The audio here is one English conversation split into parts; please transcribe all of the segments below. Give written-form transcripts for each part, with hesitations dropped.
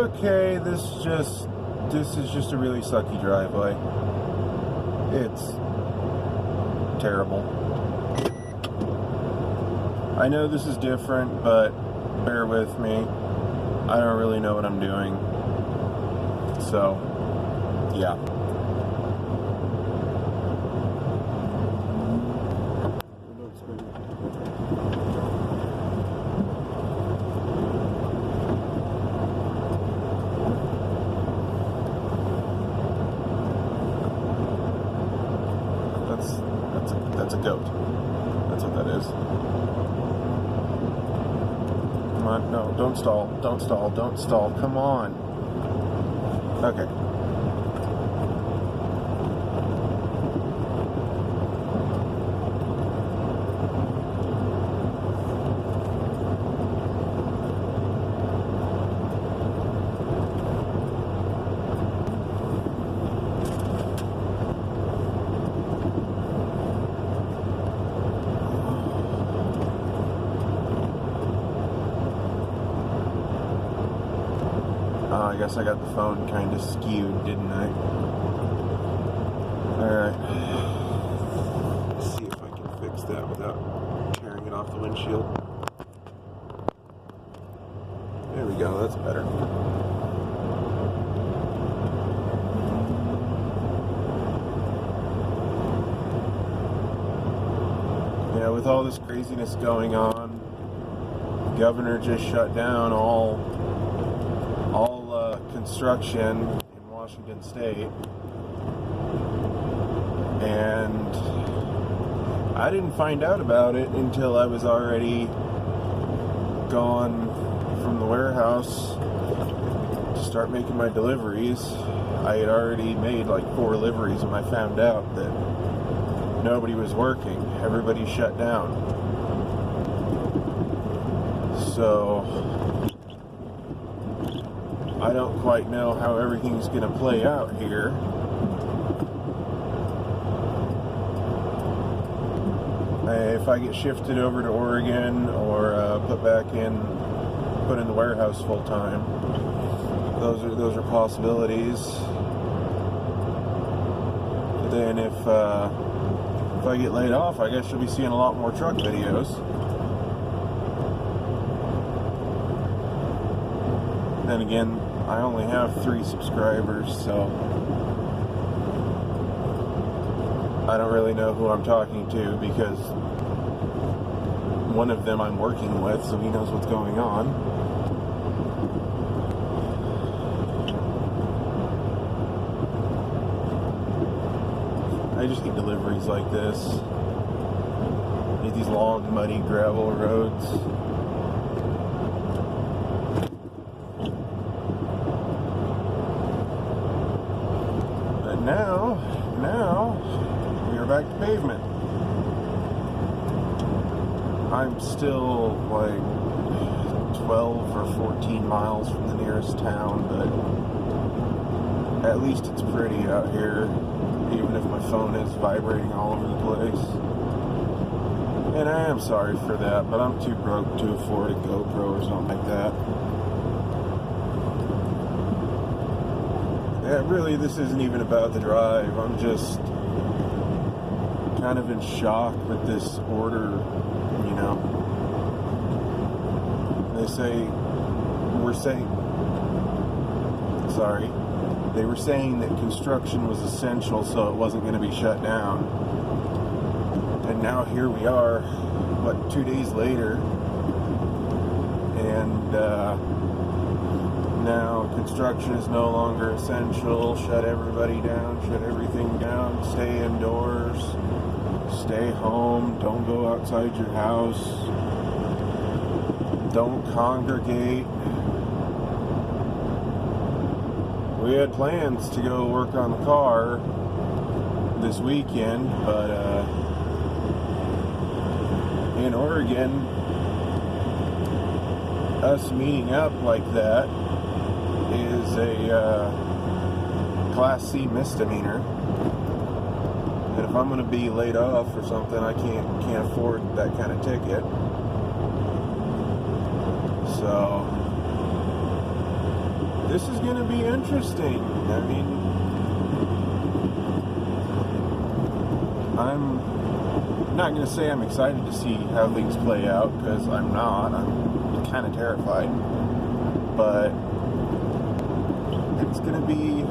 okay, this is just a really sucky driveway. It's terrible. I know this is different, but bear with me. I don't really know what I'm doing. So, yeah. That's a goat. That's what that is. Come on, no, don't stall, don't stall, don't stall, come on. Okay. I guess I got the phone kind of skewed, didn't I? Alright. Let's see if I can fix that without tearing it off the windshield. There we go, that's better. Yeah, with all this craziness going on, the governor just shut down all construction in Washington State, and I didn't find out about it until I was already gone from the warehouse to start making my deliveries. I had already made like 4 deliveries when I found out that nobody was working. Everybody shut down. So I don't quite know how everything's going to play out here. If I get shifted over to Oregon or put in the warehouse full time, those are possibilities. But then if I get laid off, I guess you'll be seeing a lot more truck videos. Then again, I only have 3 subscribers, so I don't really know who I'm talking to, because one of them I'm working with, so he knows what's going on. I just hate deliveries like this. I hate these long, muddy gravel roads. Now, we are back to pavement. I'm still like 12 or 14 miles from the nearest town, but at least it's pretty out here, even if my phone is vibrating all over the place. And I am sorry for that, but I'm too broke to afford a GoPro or something like that. Really, this isn't even about the drive. I'm just kind of in shock with this order, you know. They were saying that construction was essential, so it wasn't going to be shut down. And now here we are, 2 days later, and now construction is no longer essential. Shut everybody down, shut everything down, stay indoors, stay home, don't go outside your house, don't congregate. We had plans to go work on the car this weekend, but in Oregon, us meeting up like that is a Class C misdemeanor, and if I'm going to be laid off or something, I can't afford that kind of ticket. So this is going to be interesting. I mean, I'm not going to say I'm excited to see how things play out, because I'm not. I'm kind of terrified. But it's going to be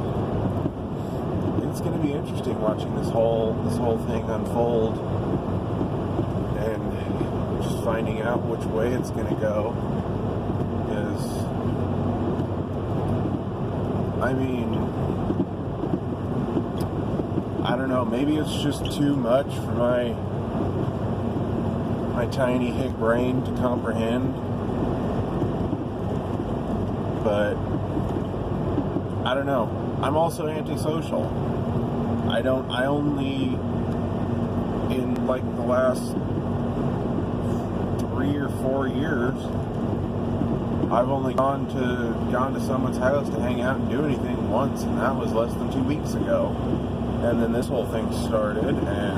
interesting watching this whole thing unfold and just finding out which way it's going to go. Because, I mean, I don't know, maybe it's just too much for my tiny hick brain to comprehend, but I don't know. I'm also antisocial. I only, in like the last 3 or 4 years, I've only gone to someone's house to hang out and do anything once, and that was less than 2 weeks ago. And then this whole thing started, and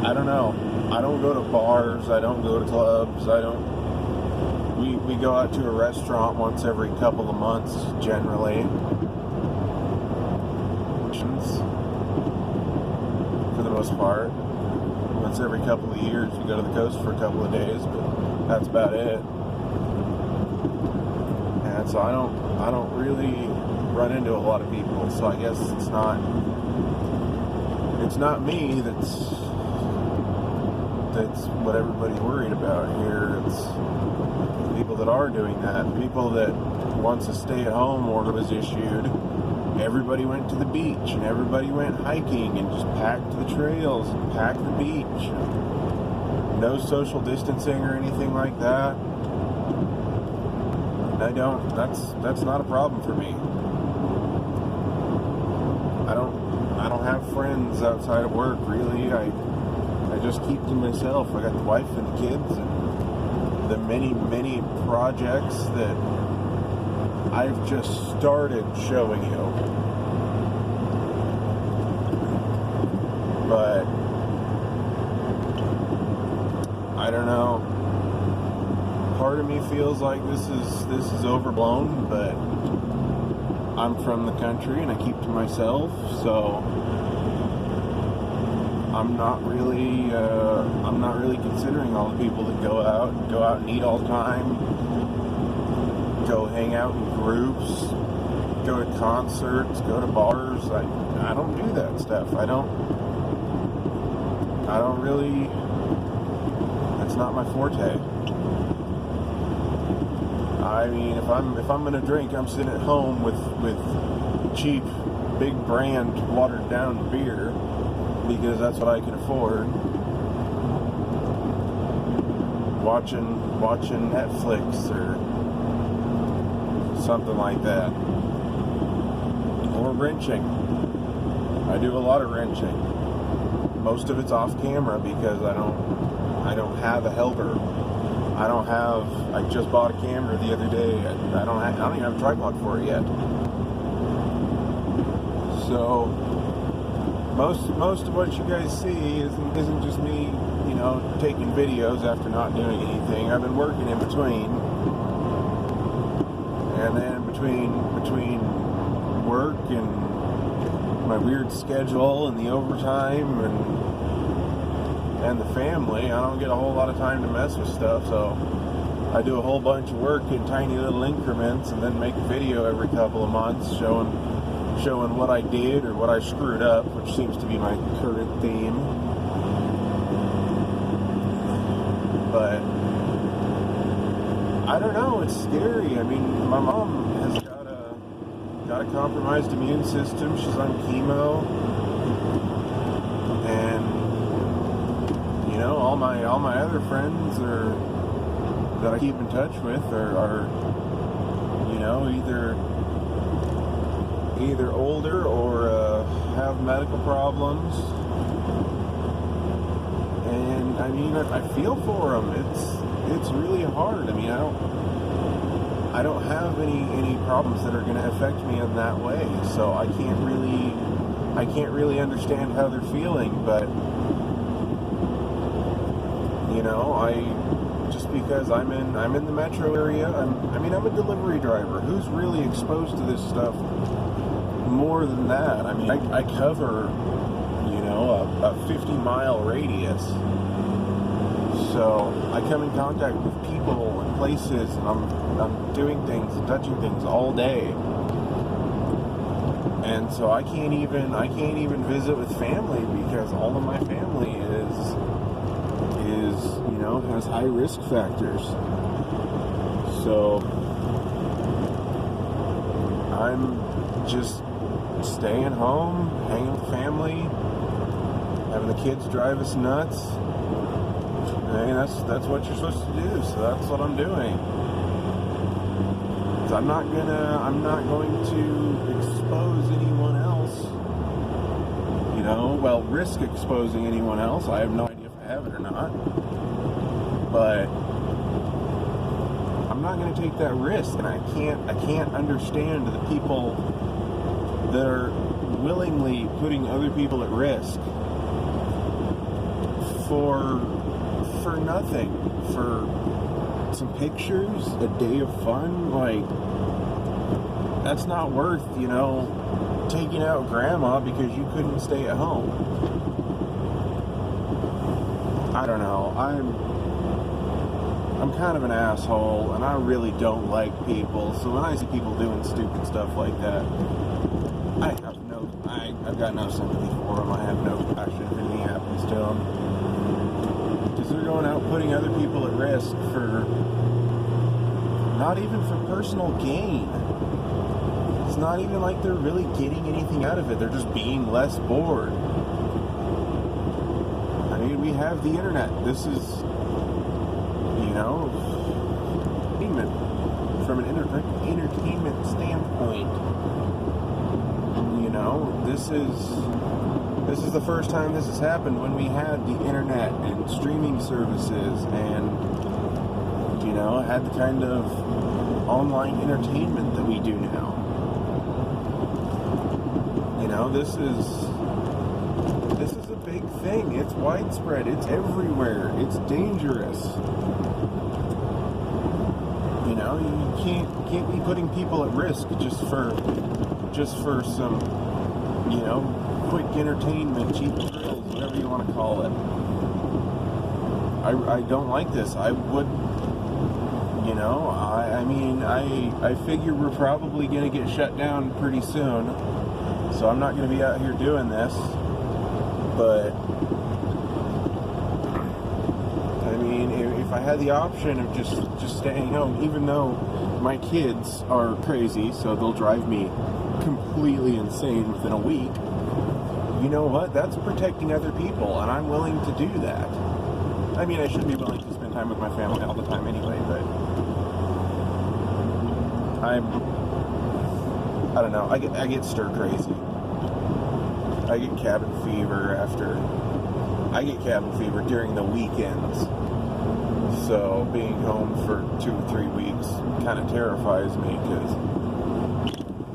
I don't know. I don't go to bars, I don't go to clubs, we go out to a restaurant once every couple of months, generally. For the most part. Once every couple of years, we go to the coast for a couple of days, but that's about it. And so I don't really run into a lot of people, so I guess it's not me that's what everybody's worried about here. It's the people that are doing that. The people that, once a stay-at-home order was issued, everybody went to the beach and everybody went hiking and just packed the trails and packed the beach. No social distancing or anything like that. That's not a problem for me. I don't have friends outside of work, really. I just keep to myself. I got the wife and the kids and the many projects that I've just started showing you. But I don't know. Part of me feels like this is overblown, but I'm from the country and I keep to myself, so I'm not really considering all the people that go out and eat all the time, go hang out in groups, go to concerts, go to bars. I don't do that stuff. I don't really, that's not my forte. I mean, if I'm gonna drink, I'm sitting at home with cheap, big brand, watered down beer, because that's what I can afford. Watching Netflix or something like that. Or wrenching. I do a lot of wrenching. Most of it's off camera because I don't have a helper. I just bought a camera the other day. I don't even have a tripod for it yet. So most of what you guys see isn't just me, taking videos after not doing anything. I've been working in between. And then between work and my weird schedule and the overtime and the family, I don't get a whole lot of time to mess with stuff, so I do a whole bunch of work in tiny little increments and then make a video every couple of months showing what I did or what I screwed up, which seems to be my current theme. But I don't know, it's scary. I mean, my mom has got a compromised immune system. She's on chemo, and all my other friends that I keep in touch with are either older or have medical problems. And I mean, I feel for them. It's really hard. I mean, I don't have any problems that are going to affect me in that way, so I can't really understand how they're feeling. But just because I'm in the metro area. I'm a delivery driver. Who's really exposed to this stuff more than that? I mean, I cover, a 50-mile radius. So I come in contact with people and places, and I'm doing things and touching things all day. And so I can't even visit with family because all of my family has high risk factors. So I'm just staying home, hanging with family, having the kids drive us nuts. I mean, that's what you're supposed to do. So that's what I'm doing. I'm not going to expose anyone else. Risk exposing anyone else. I have no idea if I have it or not. But I'm not going to take that risk, and I can't understand the people that are willingly putting other people at risk for nothing, for some pictures, a day of fun. Like, that's not worth, taking out grandma because you couldn't stay at home. I don't know. I'm kind of an asshole, and I really don't like people. So when I see people doing stupid stuff like that, I've got no sympathy for them. I have no compassion if anything happens to them. Because they're going out putting other people at risk for, not even for personal gain. It's not even like they're really getting anything out of it. They're just being less bored. I mean, we have the internet. This is, from an entertainment standpoint, this is the first time this has happened when we had the internet and streaming services and, had the kind of online entertainment that we do now. This is a big thing. It's widespread. It's everywhere. It's dangerous. You can't be putting people at risk just for some, quick entertainment, cheap thrills, whatever you want to call it. I don't like this. I would, I figure we're probably going to get shut down pretty soon. So I'm not going to be out here doing this. But if I had the option of just staying home, even though my kids are crazy, so they'll drive me completely insane within a week, you know what? That's protecting other people, and I'm willing to do that. I mean, I should be willing to spend time with my family all the time anyway, but I don't know. I get stir crazy. I get cabin fever during the weekends. So being home for 2 or 3 weeks kind of terrifies me because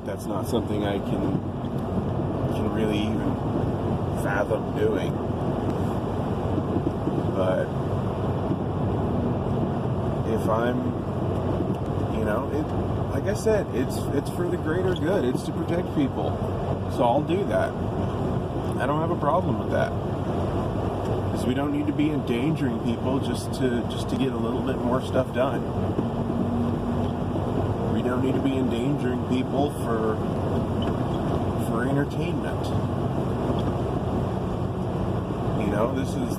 that's not something I can really even fathom doing. But if I'm, like I said, it's for the greater good. It's to protect people. So I'll do that. I don't have a problem with that. Because we don't need to be endangering people just to get a little bit more stuff done. We don't need to be endangering people for entertainment.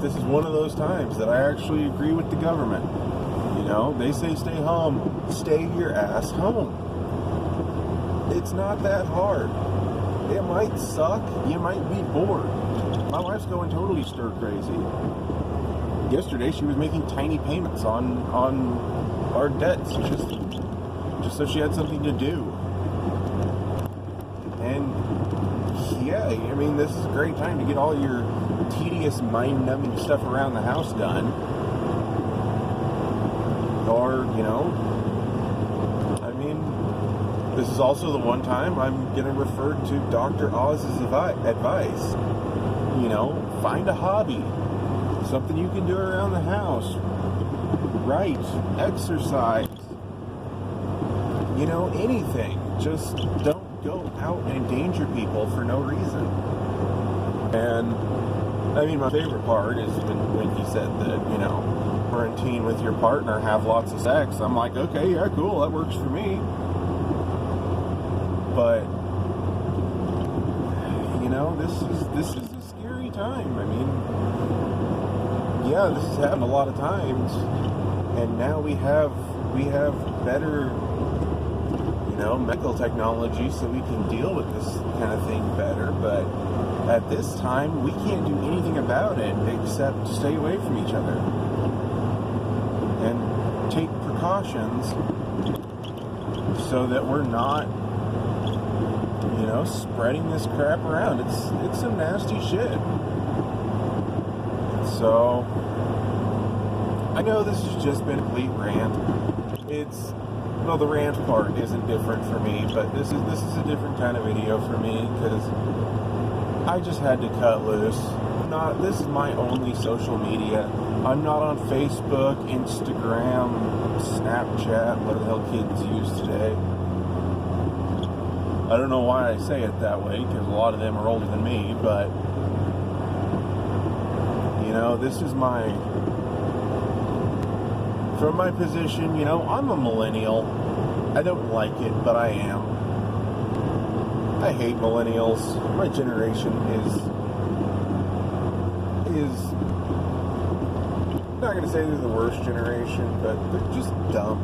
This is one of those times that I actually agree with the government. They say stay home. Stay your ass home. It's not that hard. It might suck. You might be bored. My wife's going totally stir crazy. Yesterday she was making tiny payments on our debts just so she had something to do. And yeah, this is a great time to get all your tedious, mind-numbing stuff around the house done. Or, this is also the one time I'm going to refer to Dr. Oz's advice. Find a hobby. Something you can do around the house. write, exercise, you know, anything. Just don't go out and endanger people for no reason. And I mean, my favorite part is when he said that, you know, quarantine with your partner, have lots of sex. I'm like, okay, yeah, cool, that works for me. But you know, this is a scary time. I mean, yeah, this has happened a lot of times, and now we have better, you know, medical technology, so we can deal with this kind of thing better. But at this time, we can't do anything about it except stay away from each other and take precautions so that we're not, you know, spreading this crap around. It's some nasty shit. So I know this has just been a complete rant. Well, the rant part isn't different for me, but this is a different kind of video for me because I just had to cut loose. This is my only social media. I'm not on Facebook, Instagram, Snapchat, what the hell kids use today. I don't know why I say it that way, because a lot of them are older than me, but, you know, this is from my position, you know, I'm a millennial. I don't like it, but I am. I hate millennials. My generation is I'm not going to say they're the worst generation, but they're just dumb.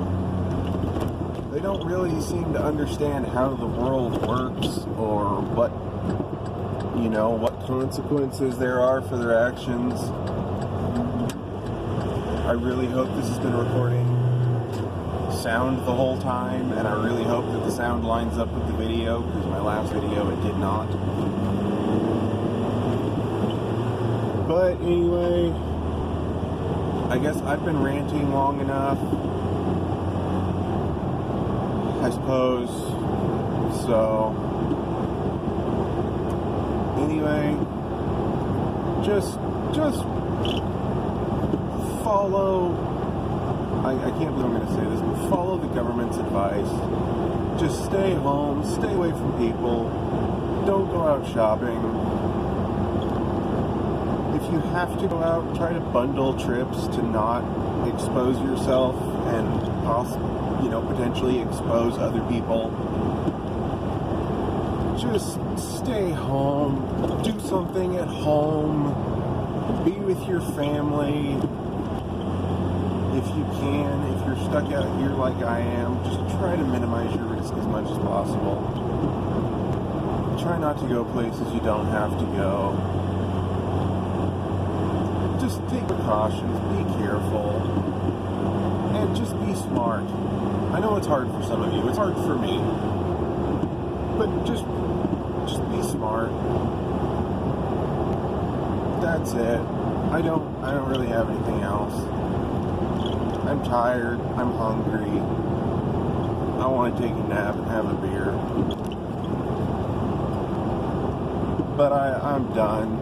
They don't really seem to understand how the world works or what, you know, what consequences there are for their actions. I really hope this has been recording sound the whole time, and I really hope that the sound lines up with the video, because my last video it did not. But anyway, I guess I've been ranting long enough, I suppose. So anyway, just follow, I can't believe I'm going to say this, but follow the government's advice. Just stay home, stay away from people, don't go out shopping. If you have to go out, try to bundle trips to not expose yourself and potentially expose other people. Just stay home, do something at home, be with your family. If you can, if you're stuck out here like I am, just try to minimize your risk as much as possible. Try not to go places you don't have to go. Just take precautions, be careful, and just be smart. I know it's hard for some of you, it's hard for me, but just be smart. That's it. I don't really have anything else. I'm tired, I'm hungry, I want to take a nap and have a beer. But I'm done.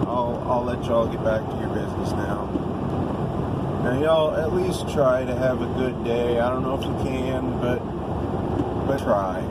I'll let y'all get back to your business now. Now y'all at least try to have a good day. I don't know if you can, but try.